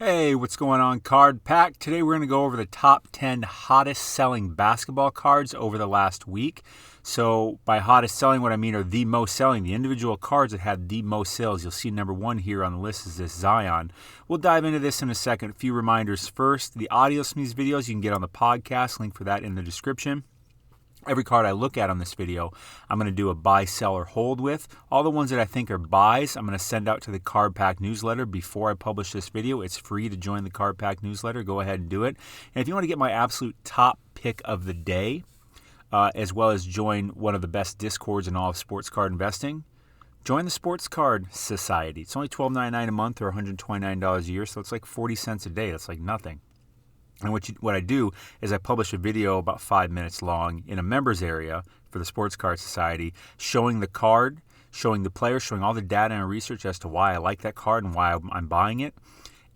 Hey, what's going on, Card Pack? Today we're going to go over the top 10 hottest selling basketball cards over the last week. So by hottest selling, what I mean are the most selling, the individual cards that had the most sales. You'll see number one here on the list is this Zion. We'll dive into this in a second. A few reminders first. The audio from these videos you can get on the podcast, link for that in the description. Every card I look at on this video, I'm going to do a buy, sell, or hold with. All the ones that I think are buys, I'm going to send out to the Card Pack newsletter before I publish this video. It's free to join the Card Pack newsletter. Go ahead and do it. And if you want to get my absolute top pick of the day, as well as join one of the best discords in all of sports card investing, join the Sports Card Society. It's only $12.99 a month or $129 a year, so it's like 40 cents a day. That's like nothing. And what I do is I publish a video about 5 minutes long in a members area for the Sports Card Society, showing the card, showing the player, showing all the data and research as to why I like that card and why I'm buying it,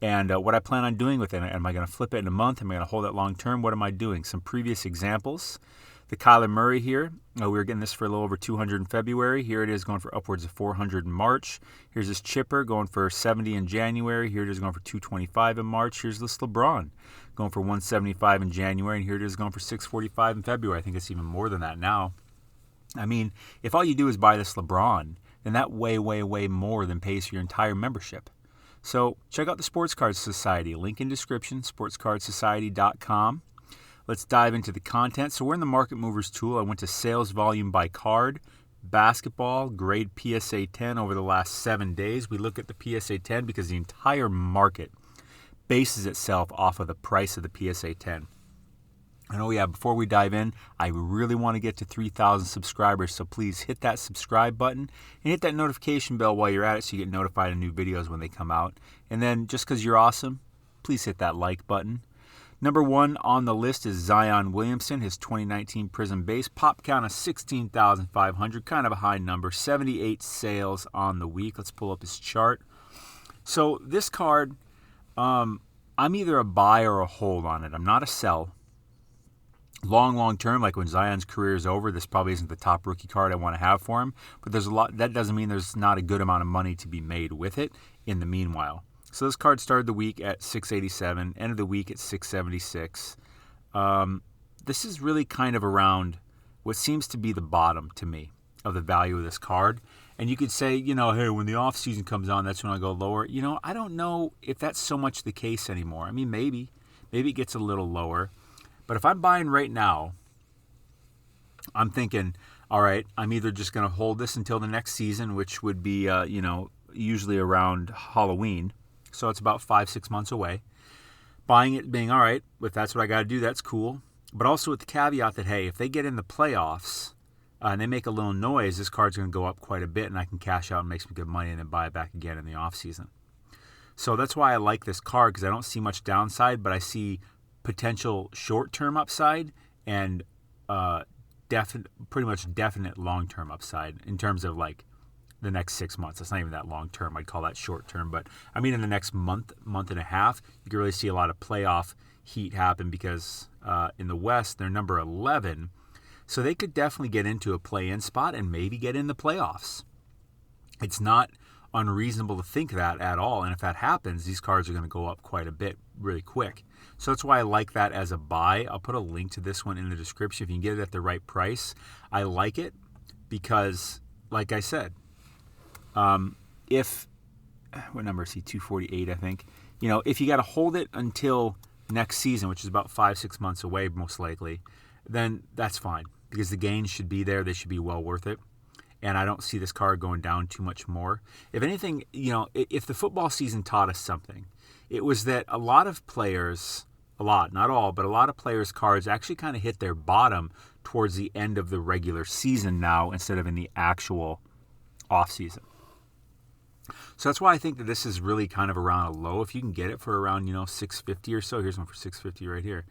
and what I plan on doing with it. Am I going to flip it in a month? Am I going to hold it long term? What am I doing? Some previous examples. The Kyler Murray here, we were getting this for a little over 200 in February. Here it is going for upwards of 400 in March. Here's this Chipper going for 70 in January. Here it is going for 225 in March. Here's this LeBron going for 175 in January. And here it is going for 645 in February. I think it's even more than that now. I mean, if all you do is buy this LeBron, then that way more than pays for your entire membership. So check out the Sports Card Society. Link in description, sportscardsociety.com. Let's dive into the content. So we're in the Market Movers tool. I went to sales volume by card, basketball, grade PSA 10 over the last 7 days. We look at the PSA 10 because the entire market bases itself off of the price of the PSA 10. And before we dive in, I really want to get to 3,000 subscribers, so please hit that subscribe button and hit that notification bell while you're at it so you get notified of new videos when they come out. And then just because you're awesome, please hit that like button. Number one on the list is Zion Williamson, his 2019 Prism base. Pop count of 16,500, kind of a high number. 78 sales on the week. Let's pull up his chart. So this card, I'm either a buy or a hold on it. I'm not a sell. Long term, like when Zion's career is over, this probably isn't the top rookie card I want to have for him. But there's a lot. That doesn't mean there's not a good amount of money to be made with it in the meanwhile. So this card started the week at 687, ended the week at 676. This is really kind of around what seems to be the bottom to me of the value of this card. And you could say, hey, when the off season comes on, that's when I go lower. I don't know if that's so much the case anymore. I mean, maybe it gets a little lower. But if I'm buying right now, I'm thinking, all right, I'm either just going to hold this until the next season, which would be, usually around Halloween. So it's about 5-6 months away. Buying it being, all right, if that's what I got to do, that's cool. But also with the caveat that, hey, if they get in the playoffs and they make a little noise, this card's going to go up quite a bit and I can cash out and make some good money and then buy it back again in the offseason. So that's why I like this card, because I don't see much downside, but I see potential short-term upside and pretty much definite long-term upside in terms of like the next 6 months. That's not even that long term. I'd call that short term. But I mean, in the next month and a half, you can really see a lot of playoff heat happen because in the West, they're number 11. So they could definitely get into a play-in spot and maybe get in the playoffs. It's not unreasonable to think that at all. And if that happens, these cards are going to go up quite a bit really quick. So that's why I like that as a buy. I'll put a link to this one in the description if you can get it at the right price. I like it because, like I said, what number is he? 248, I think. If you got to hold it until next season, which is about 5-6 months away, most likely, then that's fine because the gains should be there. They should be well worth it. And I don't see this card going down too much more. If anything, if the football season taught us something, it was that a lot of players, not all, but a lot of players' cards actually kind of hit their bottom towards the end of the regular season now instead of in the actual off season. So that's why I think that this is really kind of around a low. If you can get it for around, $650 or so, here's one for $650 right here,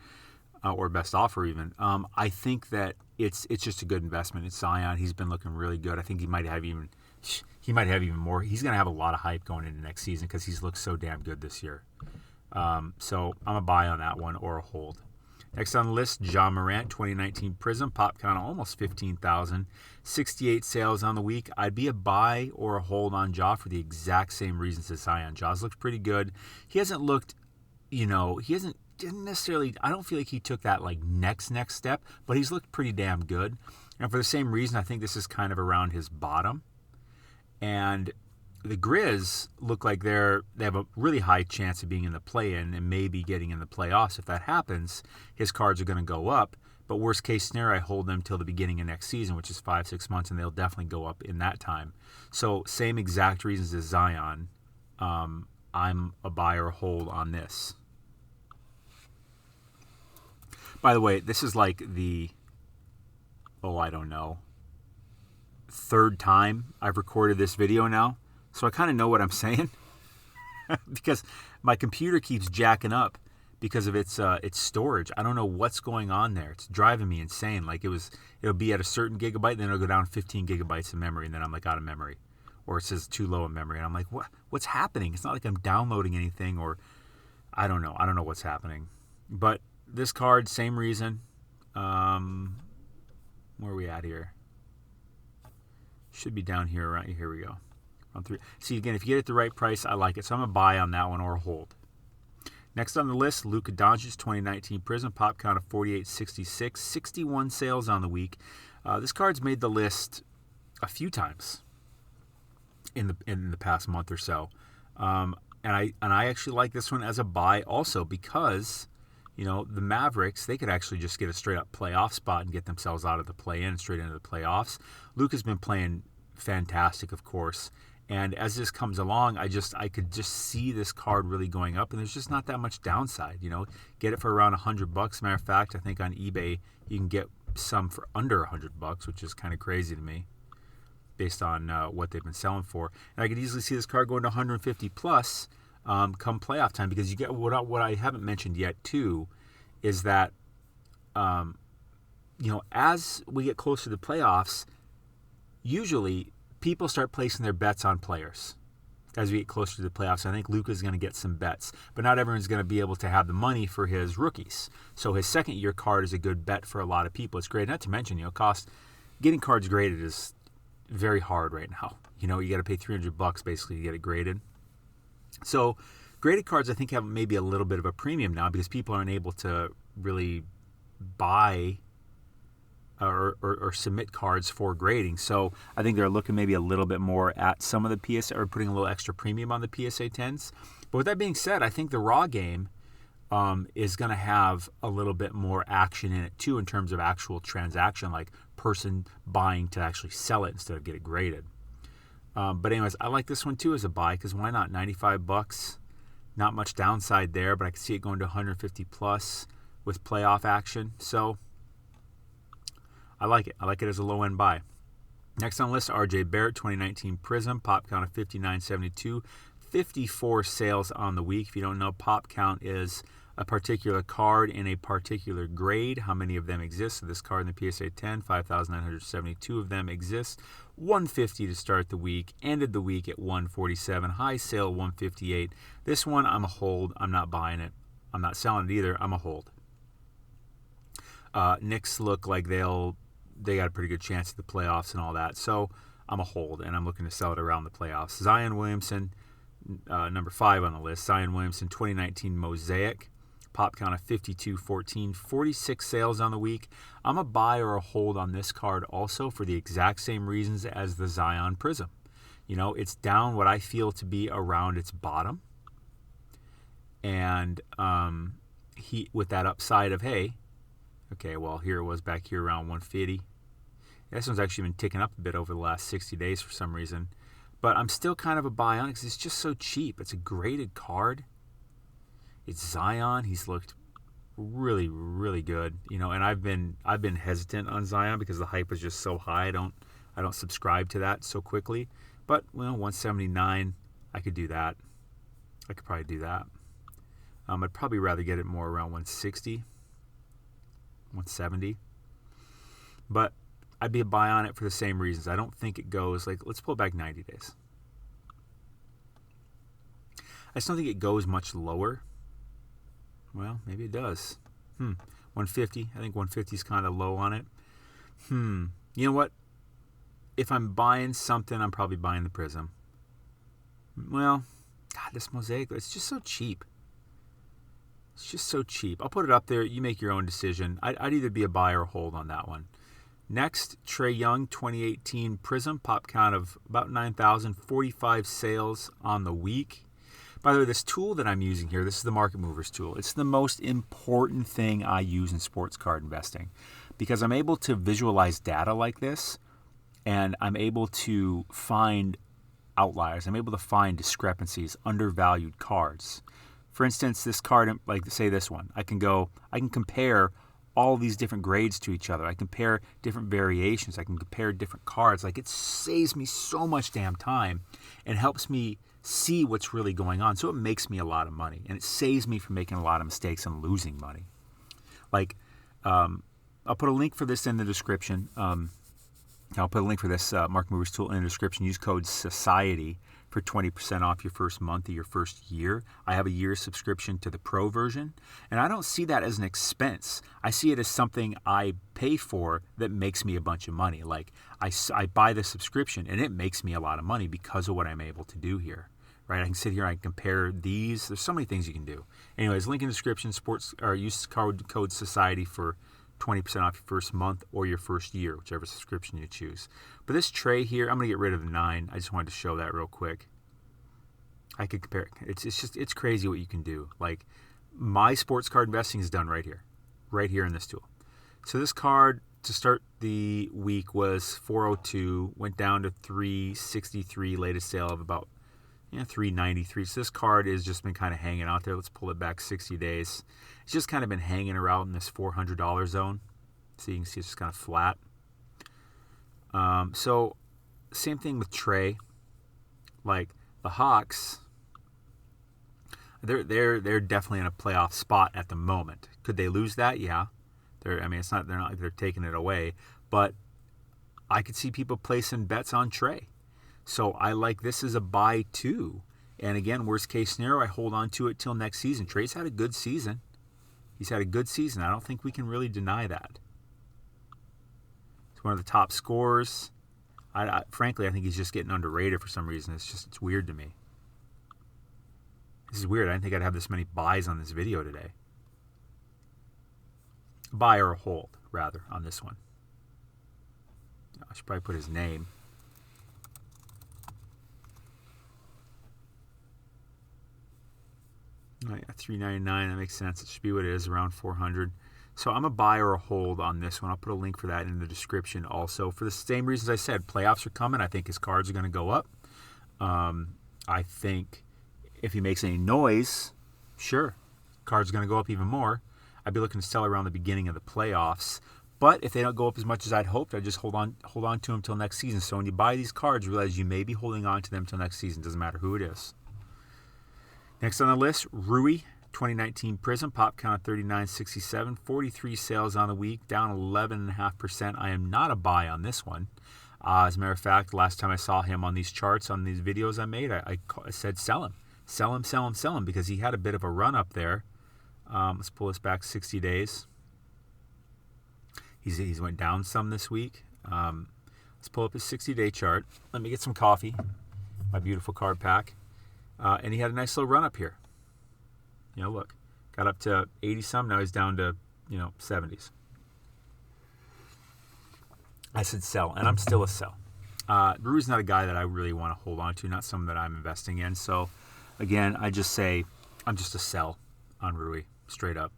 or best offer even. I think that it's just a good investment. It's Zion. He's been looking really good. I think he might have even more. He's going to have a lot of hype going into next season because he's looked so damn good this year. So I'm a buy on that one or a hold. Next on the list, John Morant, 2019 Prism, pop count of almost 15,000. 68 sales on the week. I'd be a buy or a hold on Ja for the exact same reasons as Zion. Ja's looked pretty good. He hasn't looked, didn't necessarily, I don't feel like he took that like next step, but he's looked pretty damn good. And for the same reason, I think this is kind of around his bottom. And the Grizz look like they have a really high chance of being in the play-in and maybe getting in the playoffs. If that happens, his cards are going to go up. But worst case scenario, I hold them till the beginning of next season, which is 5-6 months, and they'll definitely go up in that time. So same exact reasons as Zion. I'm a buy or hold on this. By the way, this is like the, I don't know, third time I've recorded this video now. So I kind of know what I'm saying because my computer keeps jacking up because of its storage. I don't know what's going on there. It's driving me insane. Like it'll be at a certain gigabyte, then it'll go down 15 gigabytes of memory, and then I'm like out of memory, or it says too low in memory, and I'm like, what's happening? It's not like I'm downloading anything, or I don't know. I don't know what's happening. But this card, same reason. Where are we at here? Should be down here, right? Here we go. On 3. See, again, if you get it at the right price, I like it. So I'm a buy on that one or a hold. Next on the list, Luca Doncic, 2019 Prism, pop count of 4866, 61 sales on the week. This card's made the list a few times in the past month or so, and I actually like this one as a buy also because the Mavericks, they could actually just get a straight up playoff spot and get themselves out of the play-in and straight into the playoffs. Luca's been playing fantastic, of course. And as this comes along, I could just see this card really going up, and there's just not that much downside. Get it for around $100. Matter of fact, I think on eBay you can get some for under $100, which is kind of crazy to me, based on what they've been selling for. And I could easily see this card going to 150 plus come playoff time, because you get what I haven't mentioned yet too, is that as we get closer to the playoffs, usually people start placing their bets on players as we get closer to the playoffs. I think Luca's going to get some bets, but not everyone's going to be able to have the money for his rookies. So his second-year card is a good bet for a lot of people. It's great. Not to mention, getting cards graded is very hard right now. You got to pay $300 basically to get it graded. So graded cards, I think, have maybe a little bit of a premium now because people aren't able to really buy or submit cards for grading. So I think they're looking maybe a little bit more at some of the PSA, or putting a little extra premium on the PSA 10s. But with that being said, I think the raw game is going to have a little bit more action in it too, in terms of actual transaction, like person buying to actually sell it instead of get it graded. But anyways, I like this one too as a buy, because why not? $95, not much downside there, but I can see it going to 150 plus with playoff action. So I like it. I like it as a low-end buy. Next on the list, RJ Barrett, 2019 Prism, pop count of 5972, 54 sales on the week. If you don't know, pop count is a particular card in a particular grade, how many of them exist. So this card in the PSA 10, 5,972 of them exist. 150 to start the week, ended the week at 147, high sale 158. This one, I'm a hold. I'm not buying it. I'm not selling it either. I'm a hold. Knicks look like they got a pretty good chance at the playoffs and all that. So I'm a hold, and I'm looking to sell it around the playoffs. Zion Williamson, number 5 on the list. Zion Williamson, 2019 Mosaic. Pop count of 5214, 46 sales on the week. I'm a buy or a hold on this card also for the exact same reasons as the Zion Prism. It's down what I feel to be around its bottom. And he, with that upside of, hey, okay, well, here it was back here around 150. This one's actually been ticking up a bit over the last 60 days for some reason. But I'm still kind of a buy on it because it's just so cheap. It's a graded card. It's Zion. He's looked really, really good. And I've been hesitant on Zion because the hype is just so high. I don't subscribe to that so quickly. But 179, I could do that. I could probably do that. I'd probably rather get it more around 160, 170. But I'd be a buy on it for the same reasons. I don't think it goes, let's pull it back 90 days. I just don't think it goes much lower. Well, maybe it does. 150. I think 150 is kind of low on it. You know what? If I'm buying something, I'm probably buying the Prism. Well, God, this Mosaic, it's just so cheap. It's just so cheap. I'll put it up there. You make your own decision. I'd either be a buy or hold on that one. Next, Trae Young 2018 Prism. Pop count of about 9,000. 45 sales on the week. By the way, this tool that I'm using here, this is the Market Movers tool. It's the most important thing I use in sports card investing because I'm able to visualize data like this and I'm able to find outliers. I'm able to find discrepancies, undervalued cards. For instance, this card, like say this one, I can compare all these different grades to each other. I compare different variations. I can compare different cards. Like, it saves me so much damn time and helps me see what's really going on. So it makes me a lot of money and it saves me from making a lot of mistakes and losing money. Like, I'll put a link for this in the description. I'll put a link for this Market Movers tool in the description. Use code SOCIETY for 20% off your first month of your first year. I have a year subscription to the Pro version, and I don't see that as an expense. I see it as something I pay for that makes me a bunch of money. Like, I buy the subscription, and it makes me a lot of money because of what I'm able to do here. Right? I can sit here, I can compare these. There's so many things you can do. Anyways, link in the description. Use code SOCIETY for 20% off your first month or your first year, whichever subscription you choose. But this tray here, I'm going to get rid of the 9. I just wanted to show that real quick. I could compare it. It's crazy what you can do. Like, my sports card investing is done right here in this tool. So this card to start the week was 402, went down to 363, latest sale of about 393. So this card has just been kind of hanging out there. Let's pull it back 60 days. It's just kind of been hanging around in this $400 zone. So you can see it's just kind of flat. So same thing with Trae. Like, the Hawks, they're definitely in a playoff spot at the moment. Could they lose that? Yeah. They're not like they're taking it away, but I could see people placing bets on Trae. So I like this as a buy too. And again, worst case scenario, I hold on to it till next season. Trae's had a good season. He's had a good season. I don't think we can really deny that. He's one of the top scorers. Frankly, I think he's just getting underrated for some reason. It's weird to me. This is weird. I didn't think I'd have this many buys on this video today. Buy or a hold, rather, on this one. I should probably put his name. Oh, yeah, $3.99. That makes sense. It should be what it is, around $400. So I'm a buy or a hold on this one. I'll put a link for that in the description also. For the same reasons I said, playoffs are coming. I think his cards are going to go up. I think if he makes any noise, sure, cards are going to go up even more. I'd be looking to sell around the beginning of the playoffs. But if they don't go up as much as I'd hoped, I'd just hold on to them till next season. So when you buy these cards, realize you may be holding on to them till next season. Doesn't matter who it is. Next on the list, Rui 2019 Prism. Pop count of 3967. 43 sales on the week, down 11.5%. I am not a buy on this one. As a matter of fact, last time I saw him on these charts, on these videos I made, I said sell him. Sell him, because he had a bit of a run up there. Let's pull this back 60 days. He's went down some this week. Let's pull up his 60-day chart. Let me get some coffee. My beautiful card pack. And he had a nice little run up here. Look, got up to 80-some. Now he's down to, 70s. I said sell, and I'm still a sell. Rui's not a guy that I really want to hold on to, not someone that I'm investing in. So, again, I just say I'm just a sell on Rui, straight up.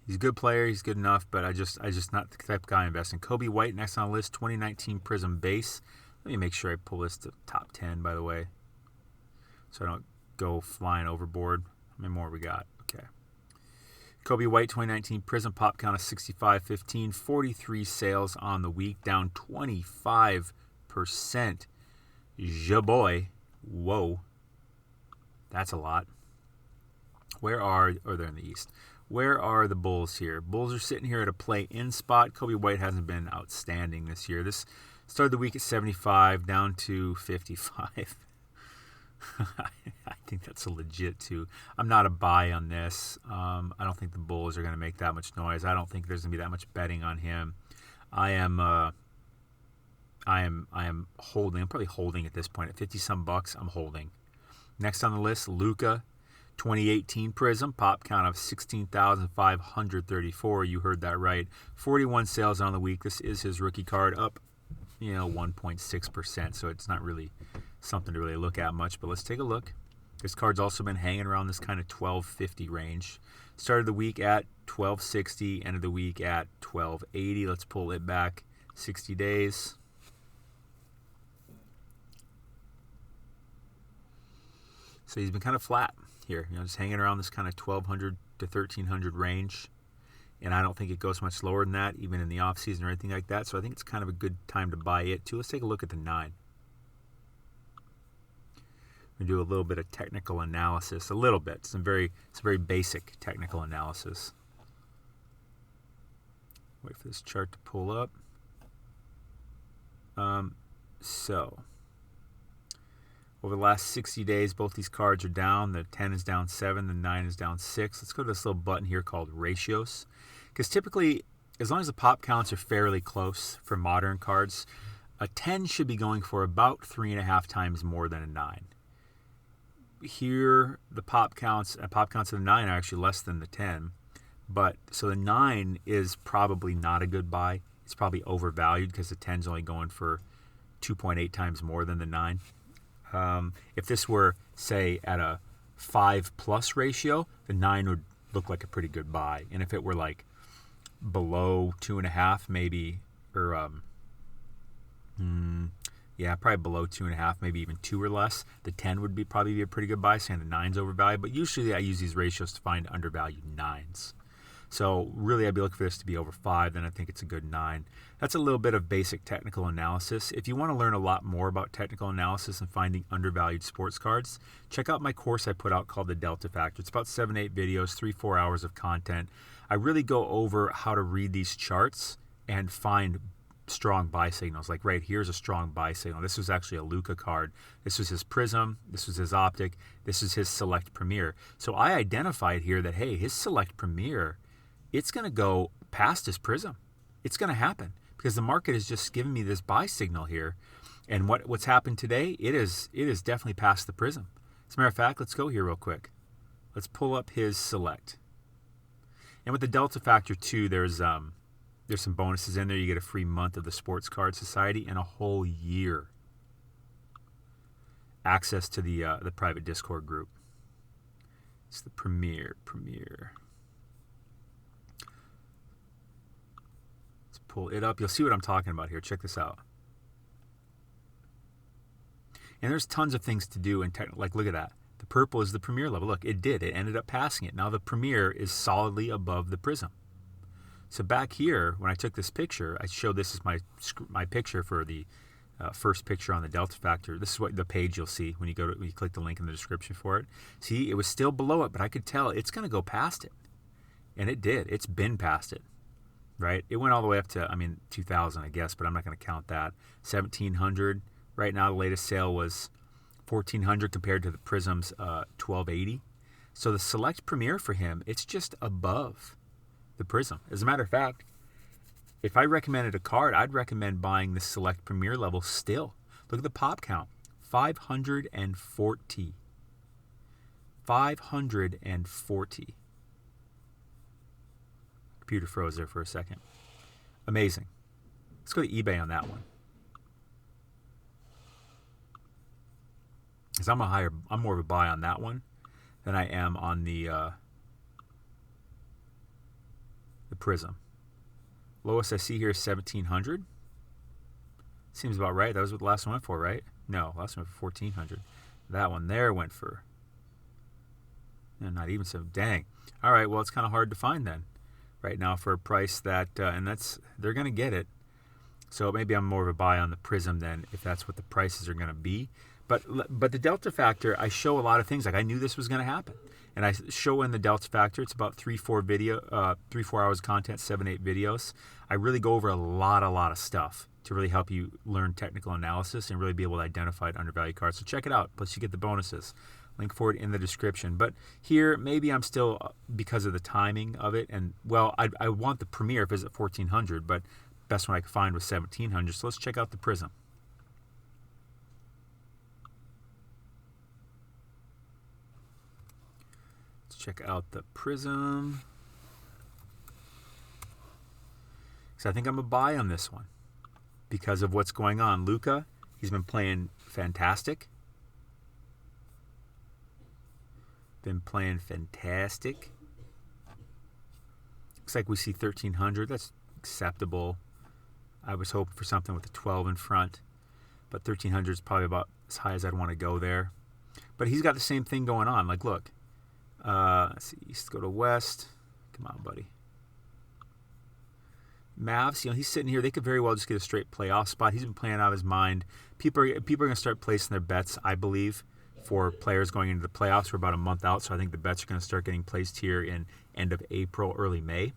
He's a good player. He's good enough, but I just not the type of guy I invest in. Kobe White, next on the list, 2019 Prism base. Let me make sure I pull this to top 10, by the way, so I don't go flying overboard. How many more we got? Okay. Kobe White, 2019 Prism, pop count of 6515, 43 sales on the week, down 25%. Jaboy. Whoa. That's a lot. They're in the East. Where are the Bulls here? Bulls are sitting here at a play-in spot. Kobe White hasn't been outstanding this year. This started the week at 75, down to 55. I think that's a legit too. I'm not a buy on this. I don't think the Bulls are going to make that much noise. I don't think there's going to be that much betting on him. I am holding. I'm probably holding at this point at 50 some bucks. I'm holding. Next on the list, Luca, 2018 Prism, pop count of 16,534. You heard that right. 41 sales on the week. This is his rookie card, up 1.6%, so it's not really something to really look at much, but let's take a look. This card's also been hanging around this kind of 1250 range. Started the week at 1260, ended the week at 1280. Let's pull it back 60 days. So he's been kind of flat here, just hanging around this kind of 1200 to 1300 range. And I don't think it goes much lower than that, even in the off season or anything like that. So I think it's kind of a good time to buy it too. Let's take a look at the 9. We do a little bit of technical analysis, a little bit. It's very basic technical analysis. Wait for this chart to pull up. So over the last 60 days, both these cards are down. The 10 is down 7, the 9 is down 6. Let's go to this little button here called ratios. Because typically, as long as the pop counts are fairly close for modern cards, a 10 should be going for about 3.5 times more than a 9. Here, the pop counts of the 9 are actually less than the 10. But so the 9 is probably not a good buy. It's probably overvalued because the 10 is only going for 2.8 times more than the 9. If this were, say, at a 5+ ratio, the 9 would look like a pretty good buy. And if it were like below 2.5, maybe, or probably below 2.5, maybe even 2 or less, the 10 would probably be a pretty good buy, saying the 9's overvalued. But usually I use these ratios to find undervalued 9s. So really I'd be looking for this to be over 5, then I think it's a good 9. That's a little bit of basic technical analysis. If you want to learn a lot more about technical analysis and finding undervalued sports cards, check out my course I put out called The Delta Factor. It's about 7-8 videos, 3-4 hours of content. I really go over how to read these charts and find strong buy signals. Like right here's a strong buy signal. This was actually a Luca card. This was his Prism. This was his Optic. This is his Select Premier. So I identified here that, hey, his Select Premier, it's going to go past his Prism. It's going to happen because the market has just given me this buy signal here. And what's happened today, it is definitely past the Prism. As a matter of fact, let's go here real quick. Let's pull up his Select. And with the Delta Factor too, there's some bonuses in there. You get a free month of the Sports Card Society and a whole year access to the private Discord group. It's the Premier. Let's pull it up. You'll see what I'm talking about here. Check this out. And there's tons of things to do. Like, look at that. The purple is the Premier level. Look, it ended up passing it. Now the Premier is solidly above the Prism. So back here, when I took this picture, I showed this is my picture for the first picture on the Delta Factor. This is what the page you'll see when you click the link in the description for it. See, it was still below it, but I could tell it's going to go past it. And it did. It's been past it, right? It went all the way up to, 2,000, I guess, but I'm not going to count that. 1,700. Right now, the latest sale was 1,400 compared to the Prism's 1,280. So the Select Premier for him, it's just above the Prism. As a matter of fact, if I recommended a card, I'd recommend buying the Select Premier level still. Look at the pop count. 540. 540. Computer froze there for a second. Amazing. Let's go to eBay on that one. Because I'm more of a buy on that one than I am on the Prism. Lowest I see here is 1,700. Seems about right. That was what the last one went for, right? No, last one went for 1,400. That one there went for, not even so. Dang. All right. Well, it's kind of hard to find then, right now for a price that, they're going to get it. So maybe I'm more of a buy on the Prism then, if that's what the prices are going to be. But the Delta Factor, I show a lot of things. Like I knew this was going to happen. and I show in the Delta Factor. It's about 3-4 hours of content, 7-8 videos. I really go over a lot of stuff to really help you learn technical analysis and really be able to identify undervalued cards. So check it out. Plus you get the bonuses. Link for it in the description. But here, maybe I'm still, because of the timing of it, and well, I want the Premier if it's at 1400, but best one I could find was 1700. So let's check out the Prism. Let's check out the Prism. So I think I'm a buy on this one because of what's going on. Luca, he's been playing fantastic. Looks like we see 1300. That's acceptable. I was hoping for something with a 12 in front, but 1300 is probably about as high as I'd want to go there. But he's got the same thing going on. Like, look, let's see, east go to west. Come on, buddy. Mavs, he's sitting here. They could very well just get a straight playoff spot. He's been playing out of his mind. People are going to start placing their bets, I believe, for players going into the playoffs. We're about a month out, so I think the bets are going to start getting placed here in end of April, early May.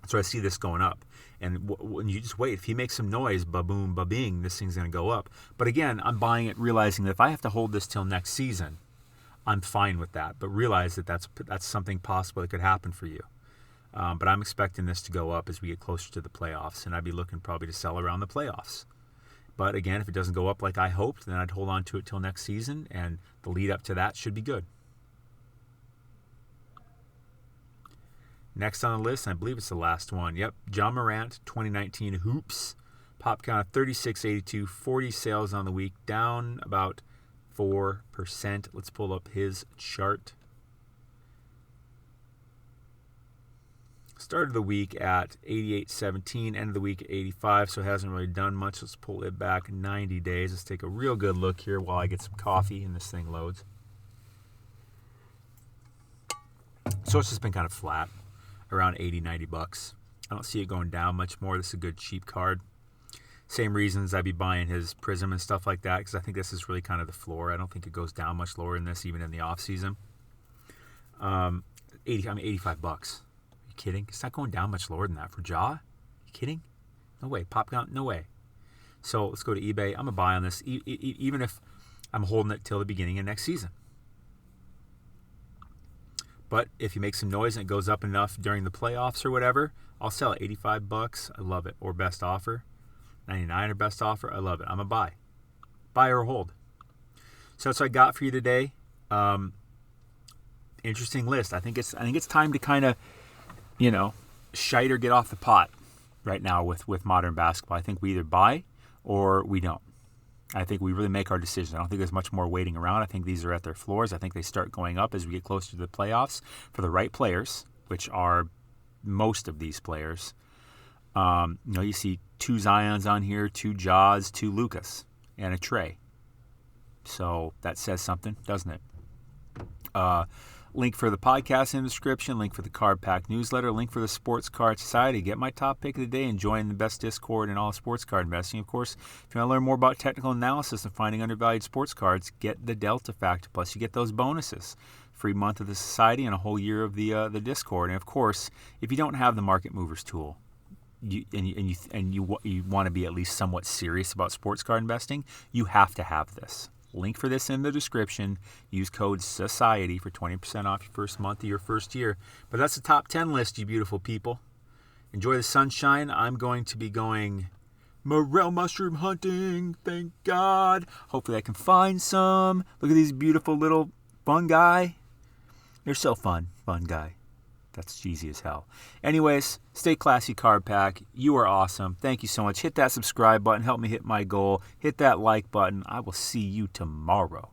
So I see this going up. And when you just wait, if he makes some noise, ba-boom, ba-bing, this thing's going to go up. But again, I'm buying it realizing that if I have to hold this till next season, I'm fine with that. But realize that that's something possible that could happen for you. But I'm expecting this to go up as we get closer to the playoffs, and I'd be looking probably to sell around the playoffs. But again, if it doesn't go up like I hoped, then I'd hold on to it till next season, and the lead up to that should be good. Next on the list, I believe it's the last one. Yep, John Morant, 2019 Hoops. Pop count of 3682, 40 sales on the week, down about 4%. Let's pull up his chart. Started the week at 88.17, end of the week at 85, so it hasn't really done much. Let's pull it back 90 days. Let's take a real good look here while I get some coffee and this thing loads. So it's just been kind of flat, around 80, 90 bucks. I don't see it going down much more. This is a good cheap card. Same reasons I'd be buying his Prism and stuff like that, because I think this is really kind of the floor. I don't think it goes down much lower than this, even in the off season. 85 bucks. Kidding? It's not going down much lower than that for Jaw. You kidding? No way. Pop count? No way. So let's go to eBay. I'm a buy on this, even if I'm holding it till the beginning of next season. But if you make some noise and it goes up enough during the playoffs or whatever, I'll sell it. 85 bucks. I love it. Or best offer. 99 or best offer. I love it. I'm a buy. Buy or hold. So that's what I got for you today. Interesting list. I think it's time to kind of, shite or get off the pot right now with modern basketball. I think we either buy or we don't. I think we really make our decisions. I don't think there's much more waiting around. I think these are at their floors. I think they start going up as we get closer to the playoffs for the right players, which are most of these players. You see 2 Zions on here, 2 Jaws, 2 Lucas, and a Trey. So that says something, doesn't it? Link for the podcast in the description, link for the Card Pack newsletter, link for the Sports Card Society. Get my top pick of the day and join the best Discord in all sports card investing. Of course, if you want to learn more about technical analysis and finding undervalued sports cards, get the Delta Factor. Plus, you get those bonuses. Free month of the Society and a whole year of the Discord. And of course, if you don't have the Market Movers tool, you want to be at least somewhat serious about sports card investing, you have to have this. Link for this in the description. Use code SOCIETY for 20% off your first month of your first year. But that's the top 10 list, you beautiful people. Enjoy the sunshine. I'm going to be going morel mushroom hunting. Thank God. Hopefully I can find some. Look at these beautiful little fungi. They're so fun. Fun guy. That's cheesy as hell. Anyways, stay classy, Card Pack. You are awesome. Thank you so much. Hit that subscribe button. Help me hit my goal. Hit that like button. I will see you tomorrow.